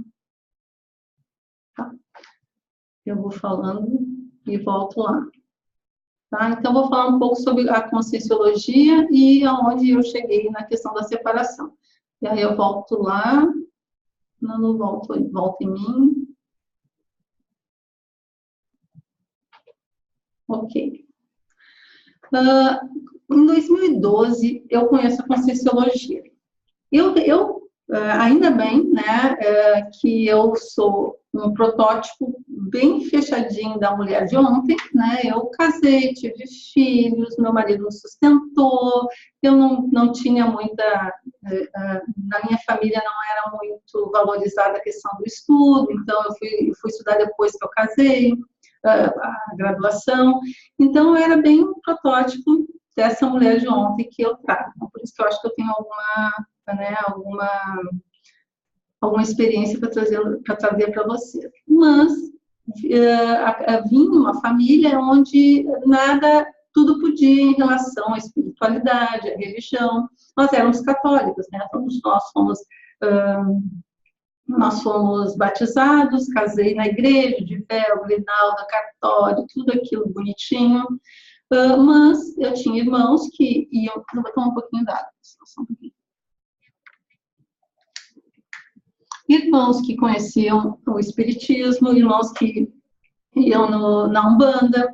Tá. Eu vou falando e volto lá. Tá? Então, vou falar um pouco sobre a Conscienciologia e aonde eu cheguei na questão da separação. E aí eu volto lá, não volto em mim. Ok. Em 2012, eu conheço a Conscienciologia. Ainda bem, né, que eu sou um protótipo bem fechadinho da mulher de ontem, né, eu casei, tive filhos, meu marido me sustentou, eu não tinha muita, na minha família não era muito valorizada a questão do estudo, então eu fui estudar depois que eu casei, a graduação, então eu era bem um protótipo dessa mulher de ontem que eu trago, então, por isso que eu acho que eu tenho alguma experiência para trazer para você. Mas vim de uma família onde tudo podia em relação à espiritualidade, à religião. Nós éramos católicos, né? Nós fomos batizados, casei na igreja, de véu, grinalda, cartório, tudo aquilo bonitinho. Mas eu tinha irmãos que iam... Eu vou tomar um pouquinho d'água, só um pouquinho. Irmãos que conheciam o espiritismo, irmãos que iam na Umbanda,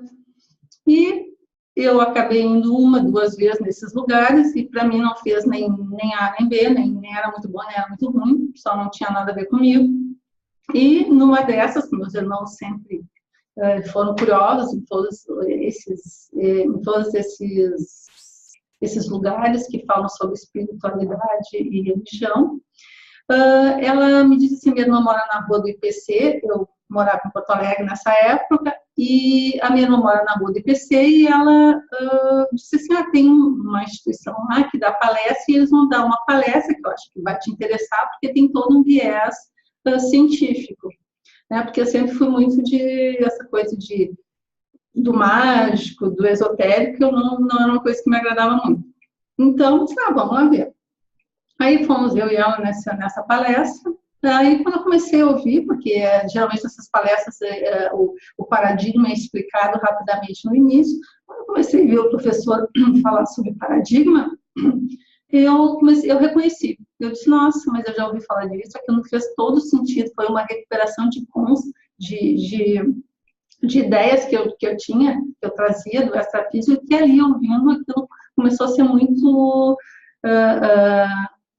e eu acabei indo 1, 2 vezes nesses lugares, e para mim não fez nem A nem B, nem era muito bom, nem era muito ruim, só não tinha nada a ver comigo. E numa dessas, meus irmãos sempre foram curiosos em todos esses lugares que falam sobre espiritualidade e religião. Ela me disse assim, minha irmã mora na rua do IPC, eu morava em Porto Alegre nessa época, e a minha irmã mora na rua do IPC, e ela disse assim, tem uma instituição lá que dá palestra, e eles vão dar uma palestra que eu acho que vai te interessar, porque tem todo um viés científico, né? Porque eu sempre fui muito essa coisa do mágico, do esotérico, não era uma coisa que me agradava muito. Então, vamos lá ver. Aí fomos eu e ela nessa palestra, Aí, quando eu comecei a ouvir, porque geralmente nessas palestras o paradigma é explicado rapidamente no início, quando eu comecei a ver o professor falar sobre paradigma, eu reconheci. Eu disse, nossa, mas eu já ouvi falar disso, aquilo fez todo sentido, foi uma recuperação de ideias que eu tinha, que eu trazia do extrafísico, que ali, ouvindo aquilo, começou a ser muito...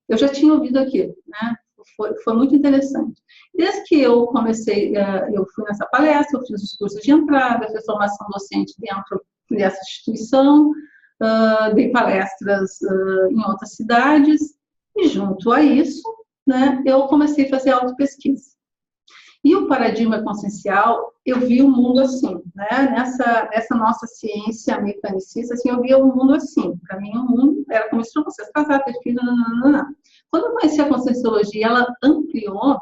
eu já tinha ouvido aquilo, né? Foi muito interessante. Desde que eu comecei, eu fui nessa palestra, eu fiz os cursos de entrada, fiz formação docente dentro dessa instituição, dei palestras em outras cidades, e junto a isso, né, eu comecei a fazer autopesquisa. E o paradigma consciencial, eu vi o mundo assim, né? Nessa nossa ciência mecanicista, assim, eu via o mundo assim. Para mim, o mundo era como se vocês casar, ter filho, não. Quando eu conheci a conscienciologia, ela ampliou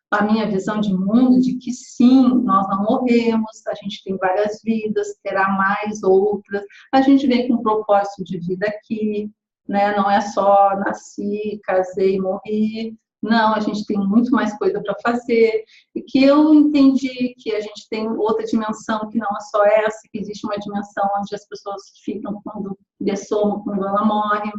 a minha visão de mundo, de que sim, nós não morremos, a gente tem várias vidas, terá mais outras, a gente vem com um propósito de vida aqui, né? Não é só nasci, casei, morri. Não, a gente tem muito mais coisa para fazer, e que eu entendi que a gente tem outra dimensão que não é só essa, que existe uma dimensão onde as pessoas ficam quando dessomam, quando ela morre.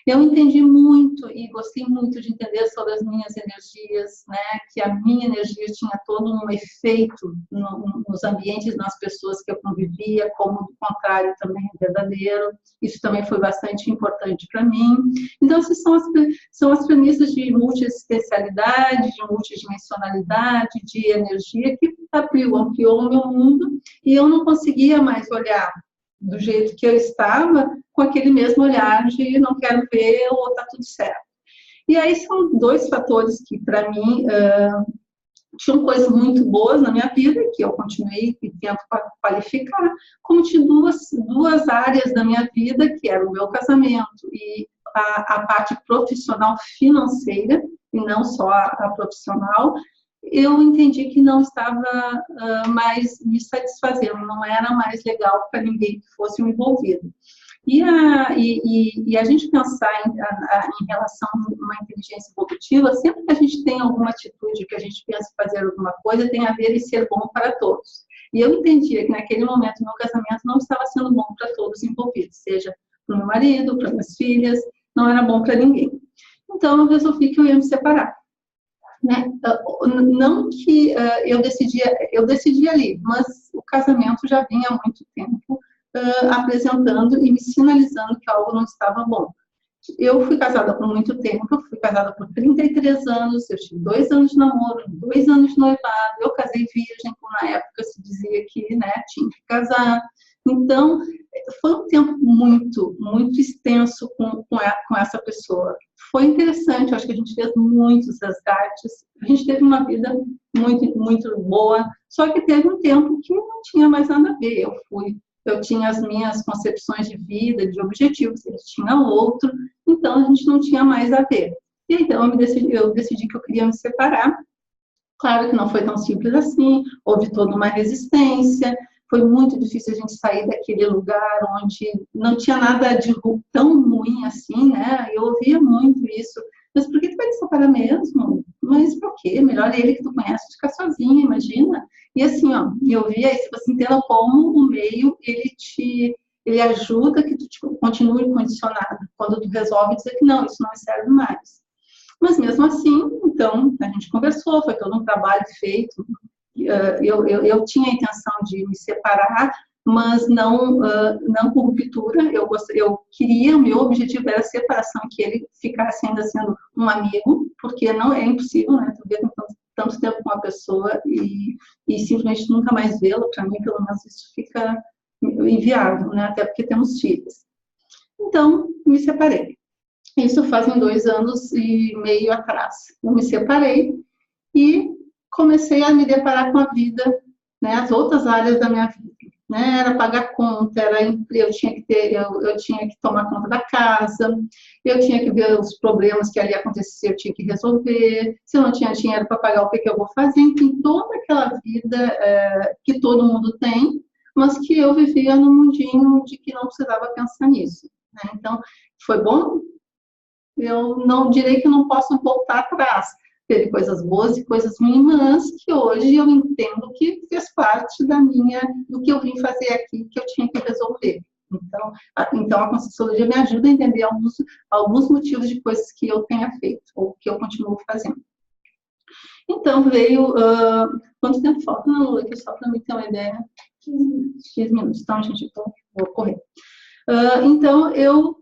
Eu entendi muito e gostei muito de entender sobre as minhas energias, né? Que a minha energia tinha todo um efeito nos ambientes, nas pessoas que eu convivia, como do contrário também é verdadeiro. Isso também foi bastante importante para mim. Então, essas são as premissas de multiespecialidade, de multidimensionalidade, de energia que ampliou o meu mundo e eu não conseguia mais olhar do jeito que eu estava, com aquele mesmo olhar de não quero ver ou está tudo certo. E aí são dois fatores que, para mim, tinham coisas muito boas na minha vida, que eu continuei tento qualificar, como tinha duas áreas da minha vida, que era o meu casamento e a parte profissional financeira, e não só a profissional, eu entendi que não estava mais me satisfazendo, não era mais legal para ninguém que fosse envolvido. E a gente pensar em relação a uma inteligência evolutiva, sempre que a gente tem alguma atitude, que a gente pensa em fazer alguma coisa, tem a ver em ser bom para todos. E eu entendia que naquele momento meu casamento não estava sendo bom para todos envolvidos, seja para o meu marido, para minhas filhas, não era bom para ninguém. Então eu resolvi que eu ia me separar. Né? Não que eu decidi ali, mas o casamento já vinha há muito tempo apresentando e me sinalizando que algo não estava bom. Eu fui casada por muito tempo, eu fui casada por 33 anos, eu tive 2 anos de namoro, 2 anos de noivado, eu casei virgem, como na época se dizia que, né, tinha que casar. Então, foi um tempo muito, muito extenso com essa pessoa. Foi interessante, acho que a gente fez muitos resgates, a gente teve uma vida muito, muito boa, só que teve um tempo que não tinha mais nada a ver. Eu tinha as minhas concepções de vida, de objetivos, ele tinha outro, então a gente não tinha mais a ver. E então eu decidi que eu queria me separar. Claro que não foi tão simples assim, houve toda uma resistência, foi muito difícil a gente sair daquele lugar onde não tinha nada de tão ruim assim, né? Eu ouvia muito isso. Mas por que tu vai te separar mesmo? Mas por quê? Melhor ele que tu conhece ficar sozinha, imagina. E assim, ó, eu via isso, você entenda como o meio, ele ajuda que tu continue condicionado. Quando tu resolve dizer que não, isso não me serve mais. Mas mesmo assim, então, a gente conversou, foi todo um trabalho feito. Eu tinha a intenção de me separar, mas não com ruptura. Eu queria, o meu objetivo era a separação, que ele ficasse ainda sendo um amigo, porque não é impossível, né? Tu ver tanto tempo com uma pessoa e simplesmente nunca mais vê-la. Para mim, pelo menos, isso fica inviável, né? Até porque temos filhos. Então, me separei. Isso fazem 2 anos e meio atrás. Eu me separei e comecei a me deparar com a vida, né, as outras áreas da minha vida. Né, era pagar conta, eu tinha que tomar conta da casa, eu tinha que ver os problemas que ali aconteciam, eu tinha que resolver, se eu não tinha dinheiro para pagar, o que eu vou fazer? Enfim, toda aquela vida que todo mundo tem, mas que eu vivia num mundinho de que não precisava pensar nisso. Né? Então, foi bom? Eu não direi que não posso voltar atrás, teve coisas boas e coisas ruins, que hoje eu entendo que fez parte do que eu vim fazer aqui, que eu tinha que resolver. Então a Conscienciologia me ajuda a entender alguns motivos de coisas que eu tenha feito, ou que eu continuo fazendo. Então veio... quanto tempo falta, Lula? Que só para mim ter uma ideia. 15 minutos. Então, gente, vou correr. Então, eu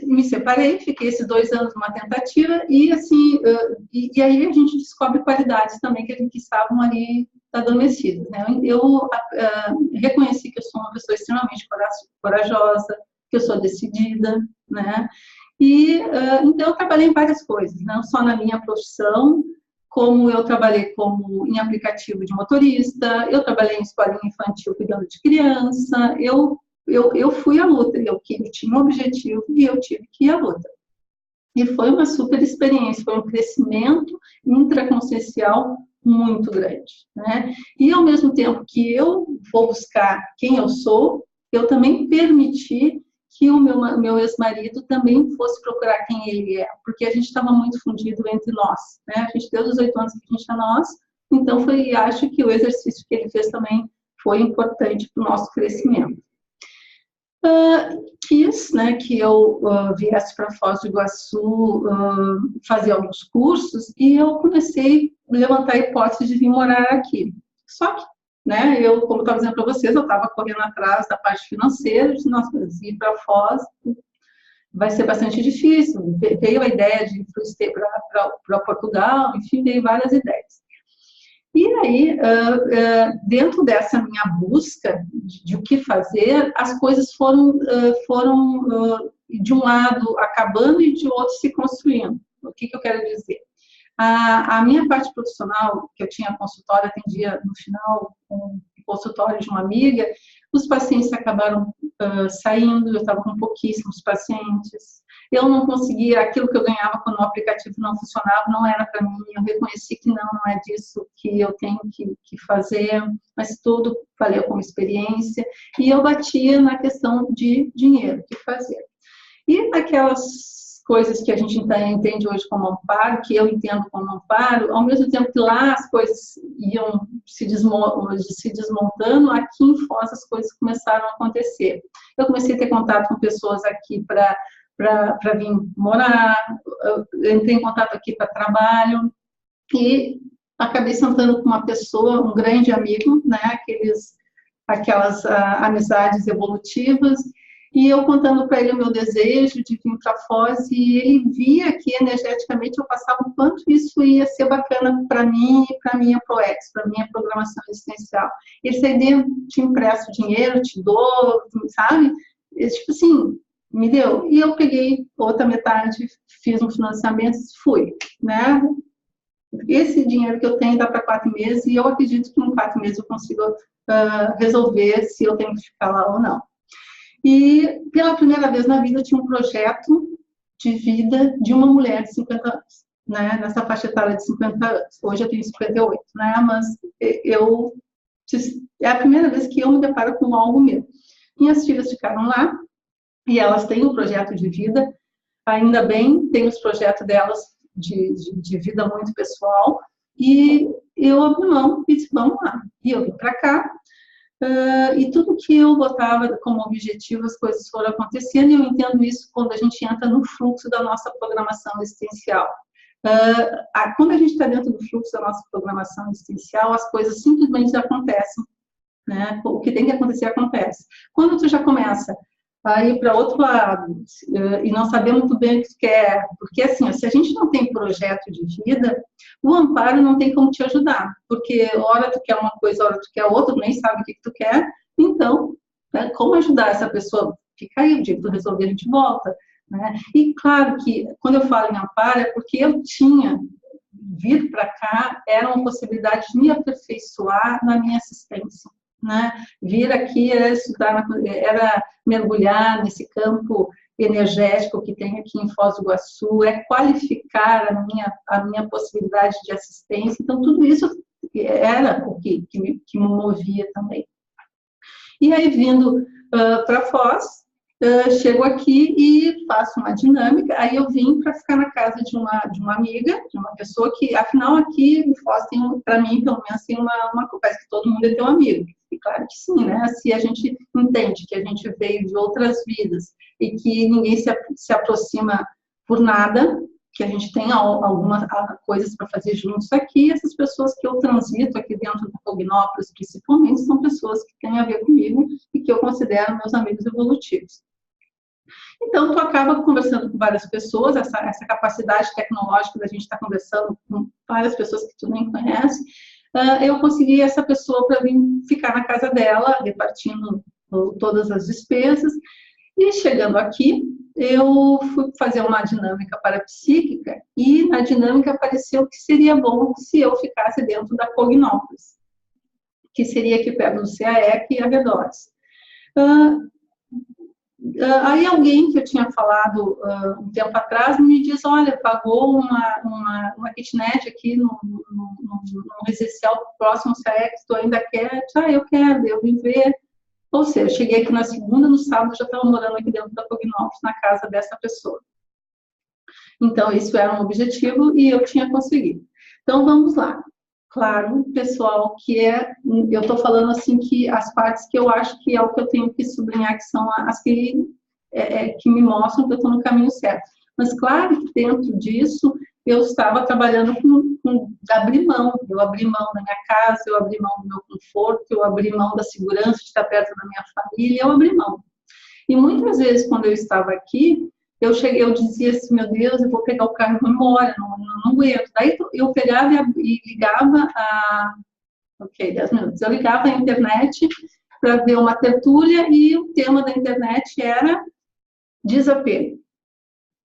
me separei, fiquei esses 2 anos numa tentativa, e assim, e aí a gente descobre qualidades também que estavam ali adormecidas, né? Eu reconheci que eu sou uma pessoa extremamente corajosa, que eu sou decidida, né? E então eu trabalhei em várias coisas, não só na minha profissão, como eu trabalhei em aplicativo de motorista, eu trabalhei em escolinha infantil cuidando de criança, eu fui à luta, eu tinha um objetivo e eu tive que ir à luta. E foi uma super experiência, foi um crescimento intraconsciencial muito grande, né? E ao mesmo tempo que eu vou buscar quem eu sou, eu também permiti que o meu ex-marido também fosse procurar quem ele é, porque a gente estava muito fundido entre nós, né? A gente deu os 8 anos que a gente é nós, então acho que o exercício que ele fez também foi importante para o nosso crescimento. Quis, né, que eu viesse para Foz do Iguaçu fazer alguns cursos, e eu comecei a levantar a hipótese de vir morar aqui. Só que, né, como eu estava dizendo para vocês, eu estava correndo atrás da parte financeira, de nós ir para Foz vai ser bastante difícil. Veio a ideia de ir para Portugal, enfim, veio várias ideias. E aí, dentro dessa minha busca de o que fazer, as coisas foram de um lado acabando e de outro se construindo. O que eu quero dizer? A minha parte profissional, que eu tinha consultório, atendia no final um consultório de uma amiga, os pacientes acabaram saindo, eu estava com pouquíssimos pacientes, eu não conseguia, aquilo que eu ganhava quando o aplicativo não funcionava, não era para mim, eu reconheci que não é disso que eu tenho que fazer, mas tudo valeu como experiência, e eu batia na questão de dinheiro, que fazer. E aquelas coisas que a gente entende hoje como amparo, que eu entendo como amparo, ao mesmo tempo que lá as coisas iam se desmontando, aqui em Foz as coisas começaram a acontecer. Eu comecei a ter contato com pessoas aqui para vir morar, eu entrei em contato aqui para trabalho, e acabei sentando com uma pessoa, um grande amigo, né, aquelas amizades evolutivas, e eu contando para ele o meu desejo de vir para Foz, e ele via que energeticamente eu passava o quanto isso ia ser bacana para mim e para a minha ProEx, para a minha programação existencial. Ele disse, te empresto dinheiro, te dou, sabe? Tipo assim, me deu. E eu peguei outra metade, fiz um financiamento e fui, né? Esse dinheiro que eu tenho dá para 4 meses, e eu acredito que em 4 meses eu consigo resolver se eu tenho que ficar lá ou não. E pela primeira vez na vida eu tinha um projeto de vida de uma mulher de 50 anos, né? Nessa faixa etária de 50 anos. Hoje eu tenho 58, né? Mas é a primeira vez que eu me deparo com algo meu. Minhas filhas ficaram lá e elas têm um projeto de vida, ainda bem, tem os projetos delas de vida muito pessoal, e eu abri mão e disse, vamos lá. E eu vim para cá. E tudo que eu botava como objetivo, as coisas foram acontecendo, e eu entendo isso quando a gente entra no fluxo da nossa programação existencial. Quando a gente está dentro do fluxo da nossa programação existencial, as coisas simplesmente acontecem, né? O que tem que acontecer, acontece. Quando tu já começa a ir para outro lado e não saber muito bem o que tu quer, porque assim, se a gente não tem projeto de vida, o amparo não tem como te ajudar, porque hora tu quer uma coisa, hora tu quer outra, tu nem sabe o que tu quer, então, né, como ajudar essa pessoa? Fica aí, o dia que tu resolver a gente volta, né? E claro que quando eu falo em amparo é porque eu tinha vir para cá, era uma possibilidade de me aperfeiçoar na minha assistência. Né? Vir aqui era estudar, era mergulhar nesse campo energético que tem aqui em Foz do Iguaçu, é qualificar a minha possibilidade de assistência. Então, tudo isso era o que me movia também. E aí, vindo para Foz, chego aqui e faço uma dinâmica, aí eu vim para ficar na casa de uma amiga, de uma pessoa que, afinal, aqui em Foz tem, para mim, pelo menos, tem uma conversa que todo mundo é teu amigo. E claro que sim, né? Se a gente entende que a gente veio de outras vidas e que ninguém se aproxima por nada, que a gente tem algumas coisas para fazer juntos aqui, essas pessoas que eu transito aqui dentro do Cognópolis, principalmente, são pessoas que têm a ver comigo e que eu considero meus amigos evolutivos. Então, tu acaba conversando com várias pessoas, essa capacidade tecnológica da gente estar conversando com várias pessoas que tu nem conhece. Eu consegui essa pessoa para vir ficar na casa dela, repartindo todas as despesas. E chegando aqui, eu fui fazer uma dinâmica parapsíquica e na dinâmica apareceu que seria bom se eu ficasse dentro da Cognópolis, que seria aqui perto do CAEC e arredores. Aí alguém que eu tinha falado um tempo atrás me diz, olha, pagou uma kitnet aqui no residencial próximo ao CAEC, tu ainda quer? Eu quero, eu vim ver. Ou seja, eu cheguei aqui na segunda, no sábado já estava morando aqui dentro da Cognópolis, na casa dessa pessoa. Então, isso era um objetivo e eu tinha conseguido. Então, vamos lá. Claro, pessoal, eu estou falando assim que as partes que eu acho que é o que eu tenho que sublinhar, que são as que me mostram que eu estou no caminho certo. Mas claro que dentro disso, eu estava trabalhando com abrir mão. Eu abri mão da minha casa, eu abri mão do meu conforto, eu abri mão da segurança de estar perto da minha família, eu abri mão. E muitas vezes, quando eu estava aqui, eu dizia assim, meu Deus, eu vou pegar o carro e vou embora, não aguento. Daí eu pegava e ligava ok, 10 minutos. Eu ligava a internet para ver uma tertúlia e o tema da internet era desapego.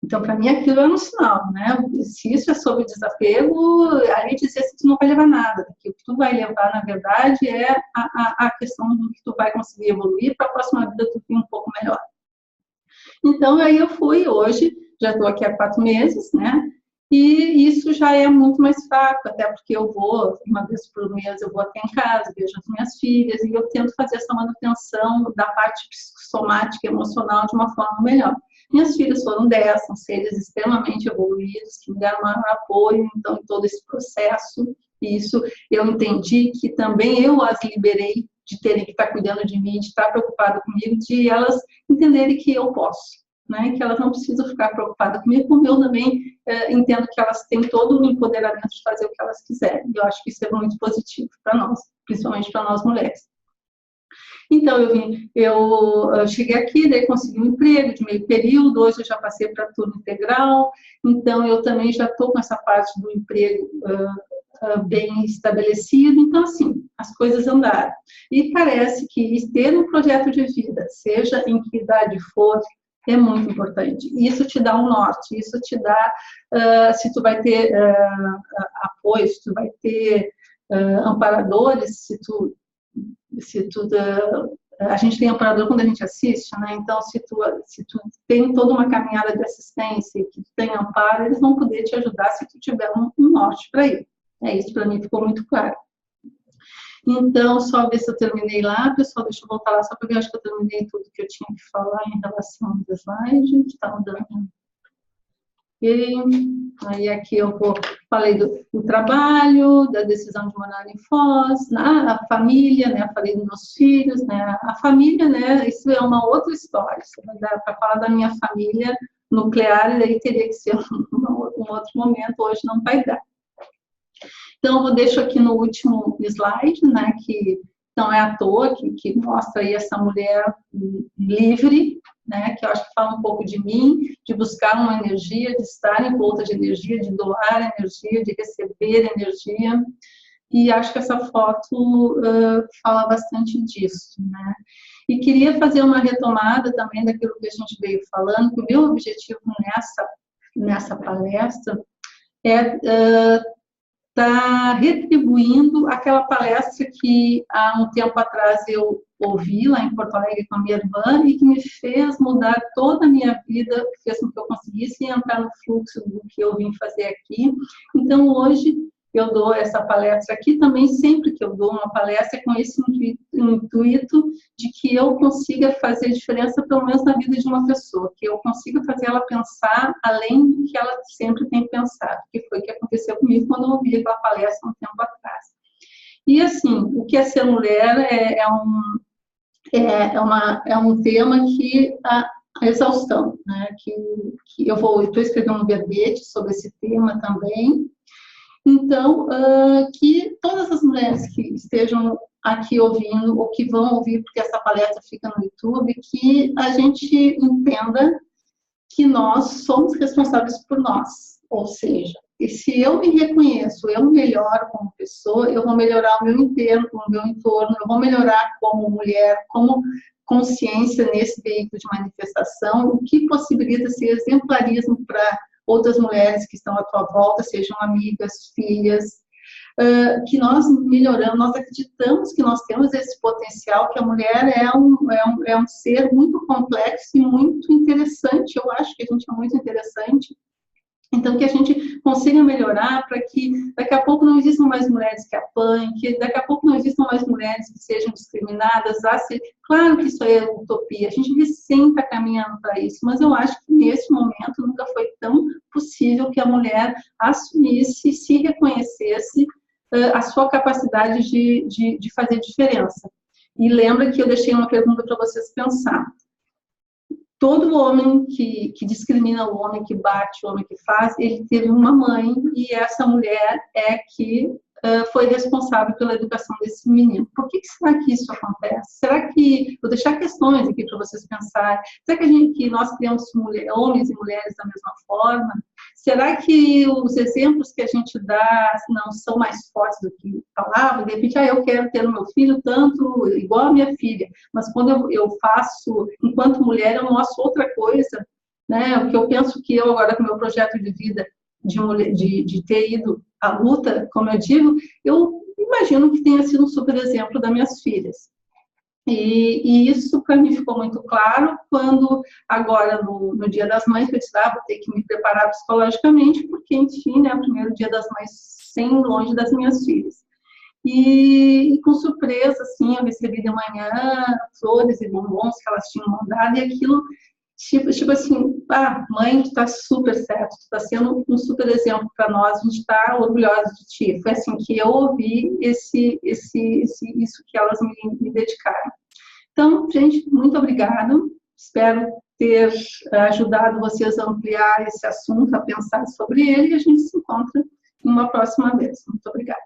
Então, para mim, aquilo era um sinal, né? Se isso é sobre desapego, a gente dizia assim, tu não vai levar nada. Porque o que tu vai levar, na verdade, é a questão do que tu vai conseguir evoluir para a próxima vida tu vir um pouco melhor. Então, aí eu fui, hoje, já estou aqui há 4 meses, né? E isso já é muito mais fraco, até porque eu vou, uma vez por mês, eu vou até em casa, vejo as minhas filhas, e eu tento fazer essa manutenção da parte psicossomática e emocional de uma forma melhor. Minhas filhas foram 10, são seres extremamente evoluídos, que me deram maior apoio, então, em todo esse processo, e isso eu entendi que também eu as liberei de terem que estar cuidando de mim, de estar preocupado comigo, de elas entenderem que eu posso, né? Que elas não precisam ficar preocupadas comigo, como eu também entendo que elas têm todo o empoderamento de fazer o que elas quiserem. Eu acho que isso é muito positivo para nós, principalmente para nós mulheres. Então, eu cheguei aqui, daí consegui um emprego de meio período, hoje eu já passei para turno integral, então eu também já estou com essa parte do emprego bem estabelecido, então assim, as coisas andaram. E parece que ter um projeto de vida, seja em que idade for, é muito importante. Isso te dá um norte, isso te dá, se tu vai ter apoio, se tu vai ter amparadores, a gente tem amparador quando a gente assiste, né? Então, se tu tem toda uma caminhada de assistência, que tu tem amparo, eles vão poder te ajudar se tu tiver um norte para ir. Isso para mim ficou muito claro. Então, só ver se eu terminei lá, pessoal, deixa eu voltar lá só porque eu acho que eu terminei tudo que eu tinha que falar em relação ao slide, está mudando. E aí aqui eu falei do trabalho, da decisão de morar em Foz, a família, né? Falei dos meus filhos, né? A família, né? Isso é uma outra história. Para falar da minha família nuclear, aí teria que ser um outro momento, hoje não vai dar. Então, eu deixo aqui no último slide, né, que não é à toa, que mostra aí essa mulher livre, né, que eu acho que fala um pouco de mim, de buscar uma energia, de estar em volta de energia, de doar energia, de receber energia, e acho que essa foto fala bastante disso, né. E queria fazer uma retomada também daquilo que a gente veio falando, que o meu objetivo nessa palestra é está retribuindo aquela palestra que há um tempo atrás eu ouvi lá em Porto Alegre com a minha irmã e que me fez mudar toda a minha vida, fez com que eu conseguisse entrar no fluxo do que eu vim fazer aqui. Então, hoje, eu dou essa palestra aqui, também sempre que eu dou uma palestra é com esse intuito de que eu consiga fazer diferença, pelo menos na vida de uma pessoa, que eu consiga fazer ela pensar além do que ela sempre tem pensado, que foi o que aconteceu comigo quando eu ouvi aquela palestra um tempo atrás. E assim, o que é ser mulher é um tema que a exaustão, né? Que eu estou escrevendo um verbete sobre esse tema também. Então, que todas as mulheres que estejam aqui ouvindo, ou que vão ouvir, porque essa palestra fica no YouTube, que a gente entenda que nós somos responsáveis por nós. Ou seja, e se eu me reconheço, eu melhoro como pessoa, eu vou melhorar o meu entorno, eu vou melhorar como mulher, como consciência nesse veículo de manifestação, o que possibilita esse exemplarismo para outras mulheres que estão à tua volta, sejam amigas, filhas, que nós melhoramos, nós acreditamos que nós temos esse potencial, que a mulher é um ser muito complexo e muito interessante, eu acho que a gente é muito interessante. Então, que a gente consiga melhorar para que daqui a pouco não existam mais mulheres que apanhem, que daqui a pouco não existam mais mulheres que sejam discriminadas. Claro que isso é utopia, a gente recém está caminhando para isso, mas eu acho que nesse momento nunca foi tão possível que a mulher assumisse, se reconhecesse a sua capacidade de fazer diferença. E lembra que eu deixei uma pergunta para vocês pensar. Todo homem que discrimina o homem, que bate o homem, que faz, ele teve uma mãe e essa mulher é que foi responsável pela educação desse menino. Por que será que isso acontece? Será que... Vou deixar questões aqui para vocês pensarem. Será que nós criamos homens e mulheres da mesma forma? Será que os exemplos que a gente dá não são mais fortes do que palavras? De repente, eu quero ter o meu filho tanto igual a minha filha, mas quando eu faço, enquanto mulher, eu mostro outra coisa, né? O que eu penso que eu agora com o meu projeto de vida de ter ido à luta, como eu digo, eu imagino que tenha sido um super exemplo das minhas filhas. E isso para mim ficou muito claro quando, agora, no Dia das Mães, eu disse, vou ter que me preparar psicologicamente, porque, enfim, é o primeiro Dia das Mães sem longe das minhas filhas. E com surpresa, assim, eu recebi de manhã flores e bombons que elas tinham mandado, e aquilo, tipo assim, mãe, tu tá super certo, tu tá sendo um super exemplo para nós, a gente tá orgulhosa de ti. Foi assim que eu ouvi isso que elas me dedicaram. Então, gente, muito obrigada. Espero ter ajudado vocês a ampliar esse assunto, a pensar sobre ele, e a gente se encontra uma próxima vez. Muito obrigada.